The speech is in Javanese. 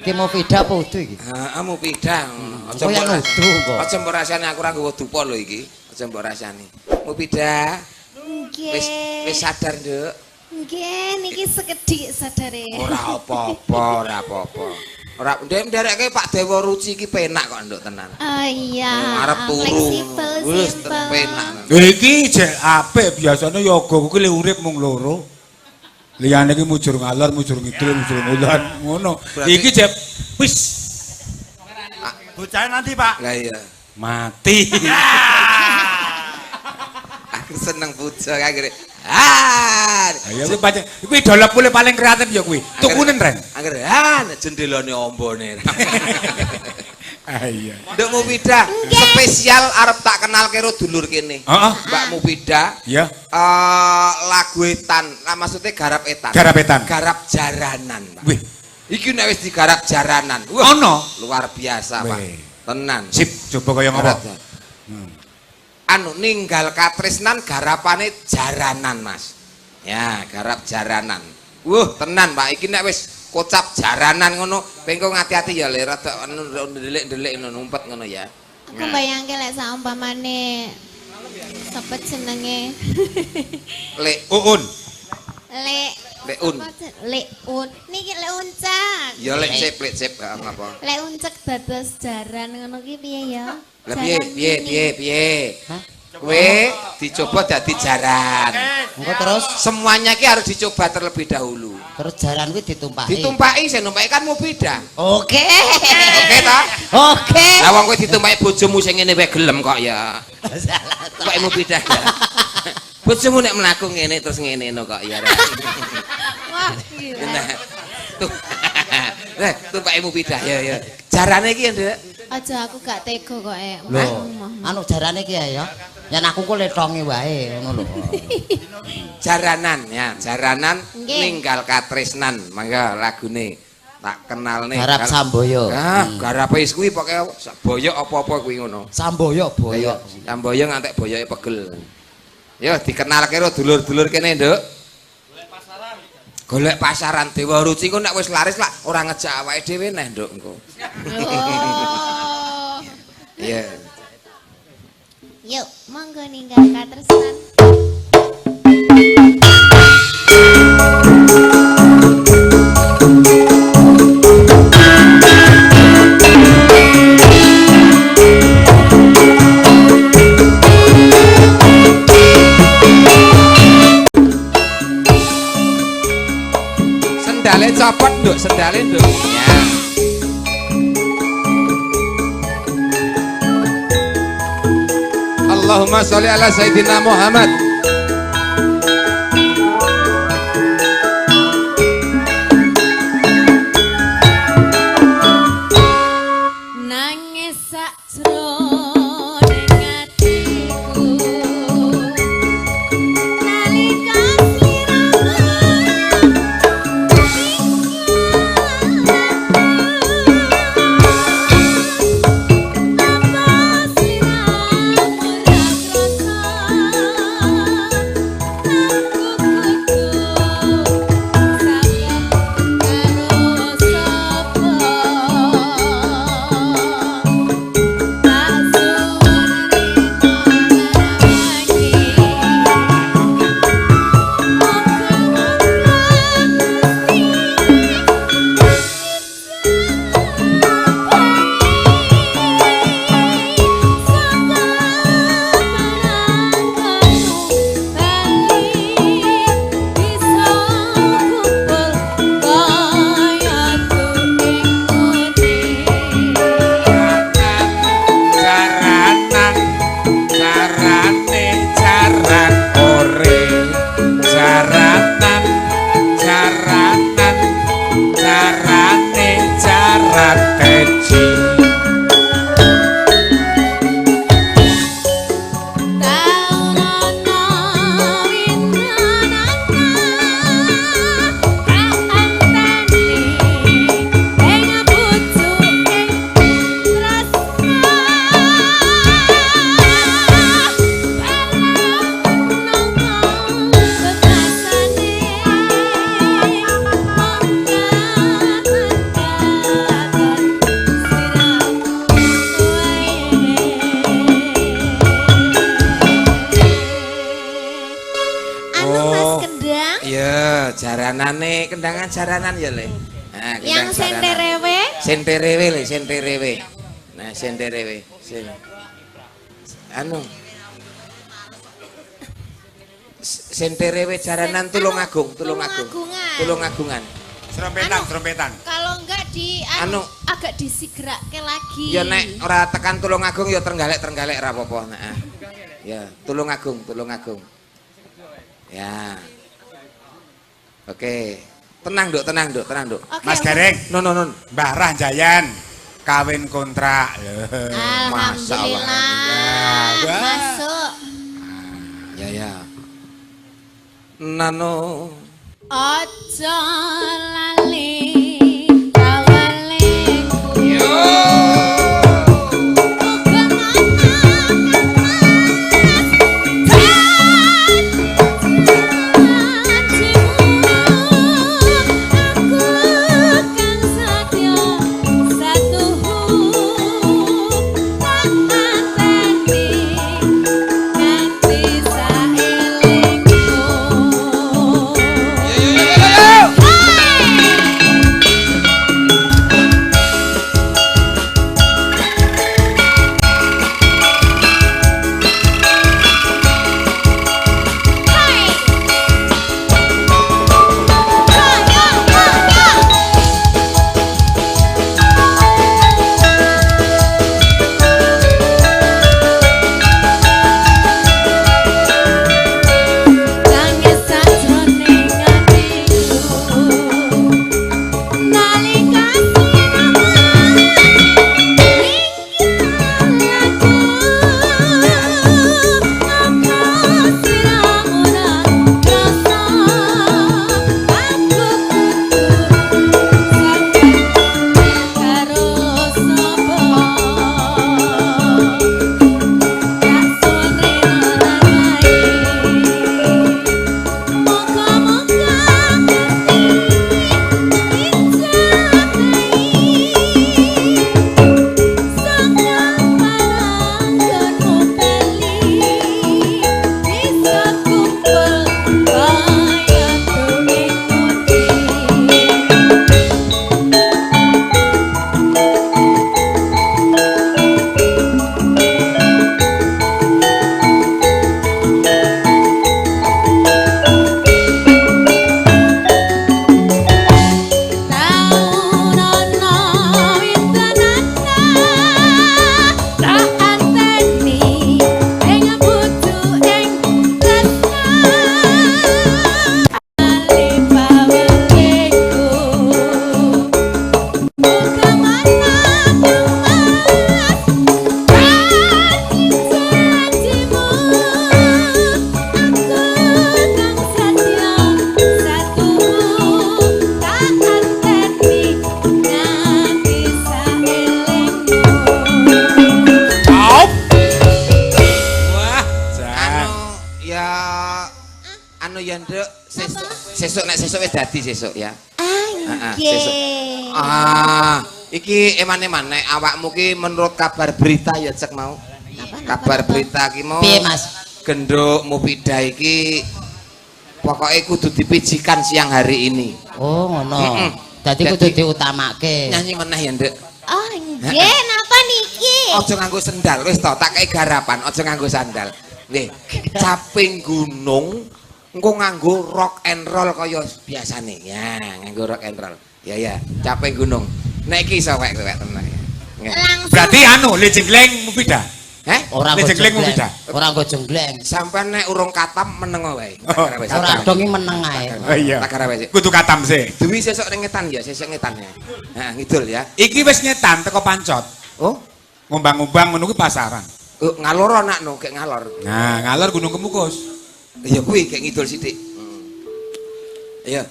Ki Mufidah apa udu iki? Heeh, Mufidah. Aja mbok udu kok. Aja mbok rasani aku ora nggawa dupa lho iki. Aja mbok rasani. Mufidah. Nggih. Wis sadar, Nduk. Nggih, niki sekedhik sadare. Ora apa-apa, ora apa-apa. Ora ndereke Pak Dewa Ruci iki penak kok, Nduk, tenan. Oh iya. Arep turu. Fleksibel, Wis simpel. penak. Iki jek apik biasane yoga kuwi le urip mung loro. Liyane iki mujur ngalor, mujur ngidul, mujur ngulon ngono. Iki jek wis Bocah nanti, Pak. Lah iya. mati. Aku seneng bocah kagere. Ya kuwi pancen kuwi dolop kule paling kreatif ya kuwi. Tukunen ren. Angger jendelane ombone. Iya. Nduk Mufidah, spesial arep tak kenal karo dulur kene. Heeh. Mbak Mufidah. Ya. Lagu etan, maksudnya garap etan. Garap etan. Garap jaranan, Pak. Wih, Iki nek wis digarap jaranan. Wah, ono. luar biasa, Pak. Wih. Tenan. Sip, coba kaya ngopo? Anu ninggal katresnan garapane jaranan, Mas. Ya, garap jaranan. Tenan, Pak. Iki nek wis kocap jaranan ngono, pengko ngati-ati ya le rada ndelik-ndelik ngono numpet ngono ya. Aku bayangke lek saumpamane sapa jenenge? Lek Uun. Leun. Leun. Niki leun cak. Ya lek sip gak apa. Leun cek dados jaran ngono ki piye ya? Lah piye? Kowe dicoba dadi jaran. Engko terus Semuanya ki harus dicoba terlebih dahulu. terus jaran kuwi ditumpaki. Ditumpaki sing numpaki kan Mufidah. Oke. Oke ta? Oke. Lah wong kowe ditumpaki bojomu sing ngene wae gelem kok ya. Kok Mufidah ya. Bojomu nek mlaku ngene terus ngene no kok ya. Wah, gila. Nah. Tumpaki Mufidah ya. Jarane iki ya, Nduk. Aja aku gak tega kok Lho, anu jarane ki ya. Yen aku kok letonge wae ngono lho. Jaranan ya, jaranan Nggih. ninggal katresnan. Mangga lagune tak kenalne. Garap Samboyo. Garap wis kuwi pokoke boyok apa-apa kuwi ngono. Samboyo boyo. Samboyo ngantek boyoke pegel. Yo dikenalke karo dulur-dulur kene, Nduk. Golek pasaran Dewa Ruci ku nek wis laris lah ora ngejak awake dhewe neh, Nduk engko. Oh. Iya. Yuk, monggo ninggal katresnan. Sendale copot, Nduk, sendale, Nduk. Ya. Allahumma sholli ala Sayyidina Muhammad. Nangis sajroning atiku nalika sliramu Kendangane jaranan ya le. Nah, Yang senterewe. Senterewe le, senterewe. Nah, senterewe. Anu. Senterewe jaranan Tulungagung. Tulungagungan. Serompetan. Kalau enggak agak disigrakke lagi. Ya nek ora tekan Tulungagung ya Trenggalek ora apa-apa. Nah. Ya, Tulungagung. Ya. Oke. Tenang, Duk. Oke, Mas Gareng. Non. Mbah Rahjayan kawin kontrak. Alhamdulillah. Wah. Masuk. Ya. Nano. Ojo lali kawalengku. Sesuk wis dadi sesuk ya. Nggih. Iki eman-eman nek awakmu ki menurut kabar berita ya cek mau. Kabar berita ki mau. Piye, Mas? Genduk Mufidah iki pokoke kudu dipijikan siang hari ini. Oh, ngono. Dadi kudu diutamake. Nyanyi meneh ya, Nduk. Oh, nggih, napa niki? Aja nganggo sendal wis to, tak kei garapan, aja nganggo sandal. Nggih, caping gunung engko nganggo rock and roll kaya biasane. Ya, nganggo rock and roll. Ya, caping gunung. Nek iki iso wek tenang ya. Berarti anu le jenggleng Mufidah. Ora Le jenggleng Mufidah. Ora nggo jenggleng. Sampeyan nek urung katam meneng wae. Ora dongi meneng ae. Oh iya. Tak gara wae. Kudu katam sih. Dewi sesuk ning ngetan ya, sesuk ngetan ya. Nah, ngidul ya. Iki wis nyetan teko Pancot. Oh, Ngumbang-ngumbang ngono kuwi pasaran. ngalor anakno, gek ngalor. Nah, ngalor Gunung Kemukus. Ya kuwi gek ngidul sithik. Iya.